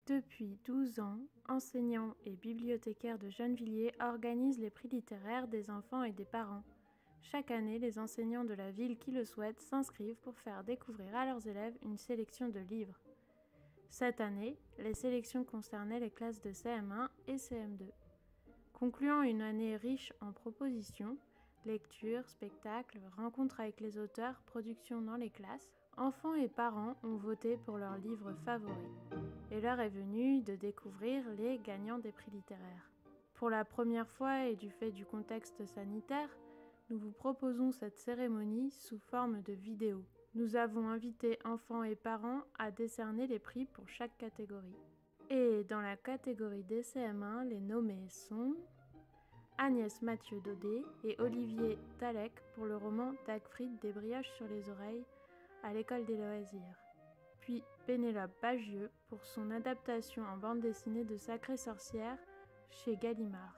Depuis 12 ans, enseignants et bibliothécaires de Gennevilliers organisent les prix littéraires des enfants et des parents. Chaque année, les enseignants de la ville qui le souhaitent s'inscrivent pour faire découvrir à leurs élèves une sélection de livres. Cette année, les sélections concernaient les classes de CM1 et CM2. Concluant une année riche en propositions, lectures, spectacles, rencontres avec les auteurs, productions dans les classes, enfants et parents ont voté pour leurs livres favoris. Et l'heure est venue de découvrir les gagnants des prix littéraires. Pour la première fois et du fait du contexte sanitaire, nous vous proposons cette cérémonie sous forme de vidéo. Nous avons invité enfants et parents à décerner les prix pour chaque catégorie. Et dans la catégorie des CM1, les nommés sont Agnès Mathieu-Daudet et Olivier Talek pour le roman d'Agfrid Des brioches sur les oreilles à l'école des loisirs. Puis Pénélope Bagieux pour son adaptation en bande dessinée de Sacrée sorcière chez Gallimard.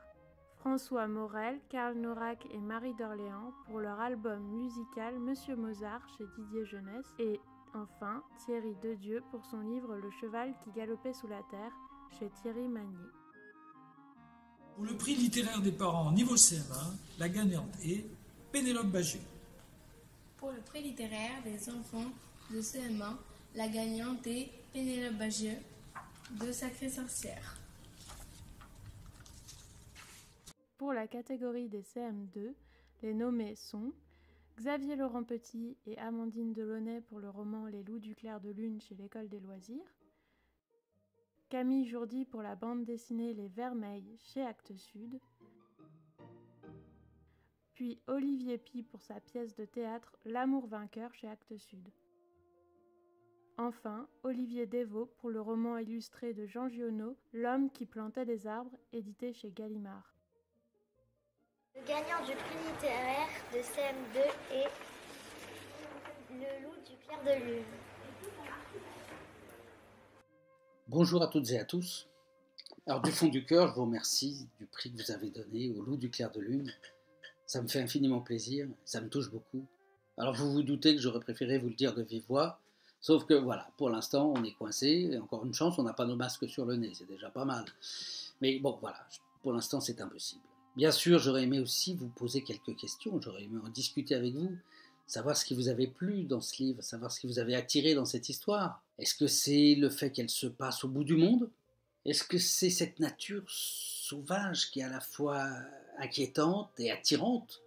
François Morel, Karl Norack et Marie d'Orléans pour leur album musical Monsieur Mozart chez Didier Jeunesse. Et enfin Thierry Dedieu pour son livre Le cheval qui galopait sous la terre chez Thierry Magnier. Pour le prix littéraire des parents niveau CM1, la gagnante est Pénélope Bagieux. Pour le prix littéraire des enfants de CM1, la gagnante est Pénélope Bagieux de Sacrée sorcière. Pour la catégorie des CM2, les nommés sont Xavier Laurent Petit et Amandine Delaunay pour le roman Les loups du clair de lune chez l'école des loisirs, Camille Jourdi pour la bande dessinée Les Vermeils chez Actes Sud, puis Olivier Py pour sa pièce de théâtre L'amour vainqueur chez Actes Sud. Enfin, Olivier Desvaux pour le roman illustré de Jean Giono, L'homme qui plantait des arbres, édité chez Gallimard. Le gagnant du prix littéraire de CM2 est Le loup du clair de lune. Bonjour à toutes et à tous. Alors du fond du cœur, je vous remercie du prix que vous avez donné au loup du clair de lune. Ça me fait infiniment plaisir, ça me touche beaucoup. Alors vous vous doutez que j'aurais préféré vous le dire de vive voix, sauf que voilà, pour l'instant on est coincé, et encore une chance, on n'a pas nos masques sur le nez, c'est déjà pas mal. Mais bon voilà, pour l'instant c'est impossible. Bien sûr, j'aurais aimé aussi vous poser quelques questions, j'aurais aimé en discuter avec vous, savoir ce qui vous avait plu dans ce livre, savoir ce qui vous avait attiré dans cette histoire. Est-ce que c'est le fait qu'elle se passe au bout du monde ? Est-ce que c'est cette nature sauvage qui est à la fois inquiétante et attirante ?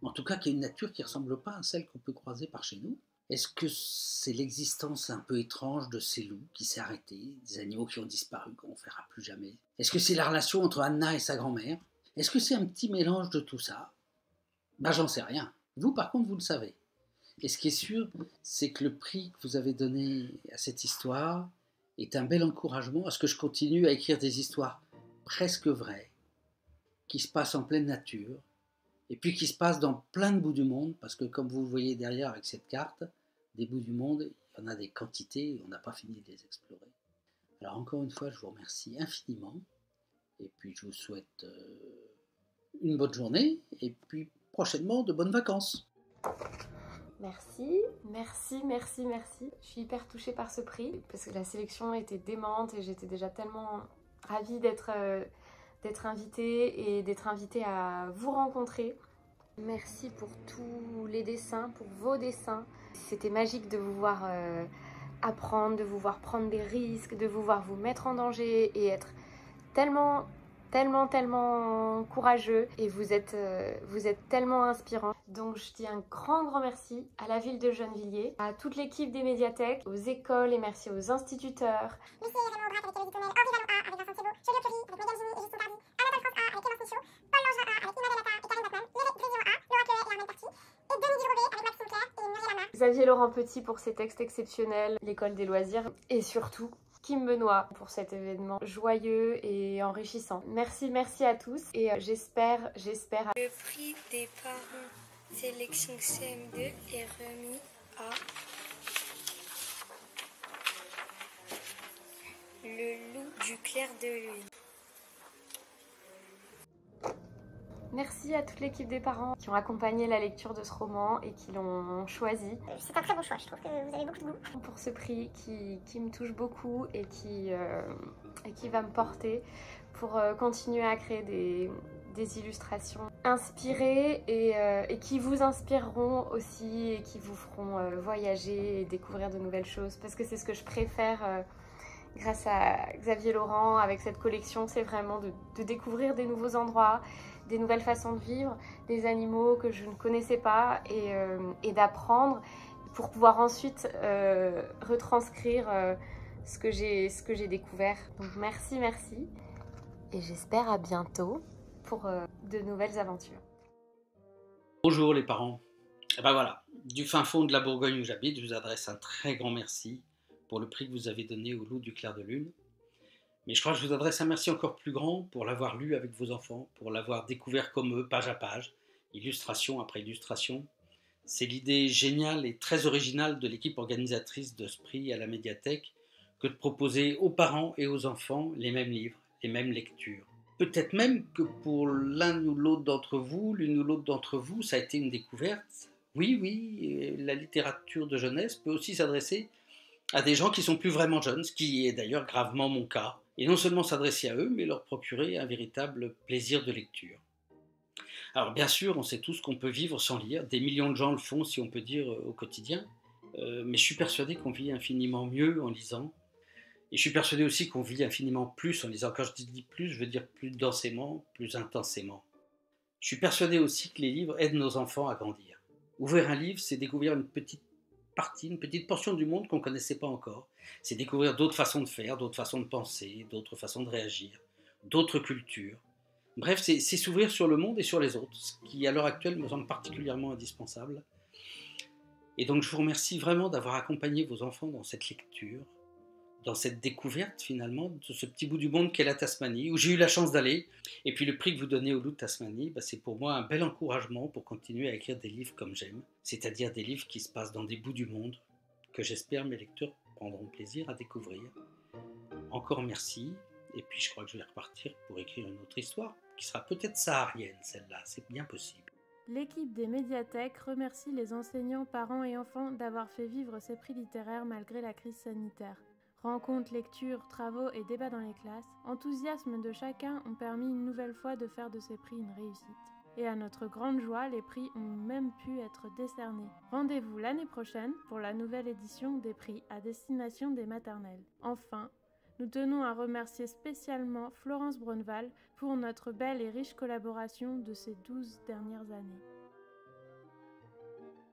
En tout cas, qui est une nature qui ne ressemble pas à celle qu'on peut croiser par chez nous ? Est-ce que c'est l'existence un peu étrange de ces loups qui s'est arrêtée, des animaux qui ont disparu, qu'on ne verra plus jamais ? Est-ce que c'est la relation entre Anna et sa grand-mère ? Est-ce que c'est un petit mélange de tout ça ? J'en sais rien. Vous, par contre, vous le savez. Et ce qui est sûr, c'est que le prix que vous avez donné à cette histoire est un bel encouragement à ce que je continue à écrire des histoires presque vraies, qui se passent en pleine nature, et puis qui se passent dans plein de bouts du monde, parce que comme vous le voyez derrière avec cette carte, des bouts du monde, il y en a des quantités, et on n'a pas fini de les explorer. Alors encore une fois, je vous remercie infiniment, et puis je vous souhaite une bonne journée, et puis prochainement de bonnes vacances. Merci. Je suis hyper touchée par ce prix parce que la sélection était démente et j'étais déjà tellement ravie d'être invitée et d'être invitée à vous rencontrer. Merci pour tous les dessins, pour vos dessins. C'était magique de vous voir apprendre, de vous voir prendre des risques, de vous voir vous mettre en danger et être tellement courageux et vous êtes tellement inspirant. Donc je dis un grand merci à la ville de Gennevilliers, à toute l'équipe des médiathèques, aux écoles et merci aux instituteurs. Lycée Raymond Aubrac avec Elodie Tonnel, Henri Vallon A avec Vincent Thibault, Julia Curie avec Megan Gini et Justin Tardy, Anatole France A avec Clémence Michaud, Paul Langevin A avec Imad Elata et Karine Batman, Lévé Grésillon A, Laura Clevet et Armel Parti, et Denis Durovet avec Maxime Claire et Muriel Lama. Xavier Laurent Petit pour ses textes exceptionnels, l'école des loisirs et surtout Kim Benoît pour cet événement joyeux et enrichissant. Merci à tous et j'espère... Le prix des parents sélection CM2 est remis à Le loup du clair de lune. Merci à toute l'équipe des parents qui ont accompagné la lecture de ce roman et qui l'ont choisi. C'est un très bon choix, je trouve que vous avez beaucoup de goût. Pour ce prix qui me touche beaucoup et qui va me porter pour continuer à créer des illustrations inspirées et qui vous inspireront aussi et qui vous feront voyager et découvrir de nouvelles choses, parce que c'est ce que je préfère grâce à Xavier Laurent avec cette collection, c'est vraiment de découvrir des nouveaux endroits, des nouvelles façons de vivre, des animaux que je ne connaissais pas et d'apprendre pour pouvoir ensuite retranscrire ce que j'ai découvert. Donc merci et j'espère à bientôt pour de nouvelles aventures. Bonjour les parents. Et ben voilà, du fin fond de la Bourgogne où j'habite, je vous adresse un très grand merci pour le prix que vous avez donné au Loup du Clair de Lune. Mais je crois que je vous adresse un merci encore plus grand pour l'avoir lu avec vos enfants, pour l'avoir découvert comme eux, page à page, illustration après illustration. C'est l'idée géniale et très originale de l'équipe organisatrice de ce prix à la médiathèque que de proposer aux parents et aux enfants les mêmes livres, les mêmes lectures. Peut-être même que pour l'une ou l'autre d'entre vous, ça a été une découverte. Oui, la littérature de jeunesse peut aussi s'adresser à des gens qui sont plus vraiment jeunes, ce qui est d'ailleurs gravement mon cas. Et non seulement s'adresser à eux, mais leur procurer un véritable plaisir de lecture. Alors bien sûr, on sait tous qu'on peut vivre sans lire, des millions de gens le font, si on peut dire, au quotidien, mais je suis persuadé qu'on vit infiniment mieux en lisant, et je suis persuadé aussi qu'on vit infiniment plus en lisant. Quand je dis plus, je veux dire plus densément, plus intensément. Je suis persuadé aussi que les livres aident nos enfants à grandir. Ouvrir un livre, c'est découvrir une petite partie, une petite portion du monde qu'on ne connaissait pas encore. C'est découvrir d'autres façons de faire, d'autres façons de penser, d'autres façons de réagir, d'autres cultures. Bref, c'est s'ouvrir sur le monde et sur les autres, ce qui à l'heure actuelle me semble particulièrement indispensable. Et donc je vous remercie vraiment d'avoir accompagné vos enfants dans cette lecture, dans cette découverte finalement de ce petit bout du monde qu'est la Tasmanie, où j'ai eu la chance d'aller. Et puis le prix que vous donnez au Loup de Tasmanie, c'est pour moi un bel encouragement pour continuer à écrire des livres comme j'aime, c'est-à-dire des livres qui se passent dans des bouts du monde, que j'espère mes lecteurs prendront plaisir à découvrir. Encore merci, et puis je crois que je vais repartir pour écrire une autre histoire, qui sera peut-être saharienne celle-là, c'est bien possible. L'équipe des médiathèques remercie les enseignants, parents et enfants d'avoir fait vivre ces prix littéraires malgré la crise sanitaire. Rencontres, lectures, travaux et débats dans les classes, enthousiasme de chacun ont permis une nouvelle fois de faire de ces prix une réussite. Et à notre grande joie, les prix ont même pu être décernés. Rendez-vous l'année prochaine pour la nouvelle édition des prix à destination des maternelles. Enfin, nous tenons à remercier spécialement Florence Braunval pour notre belle et riche collaboration de ces 12 dernières années.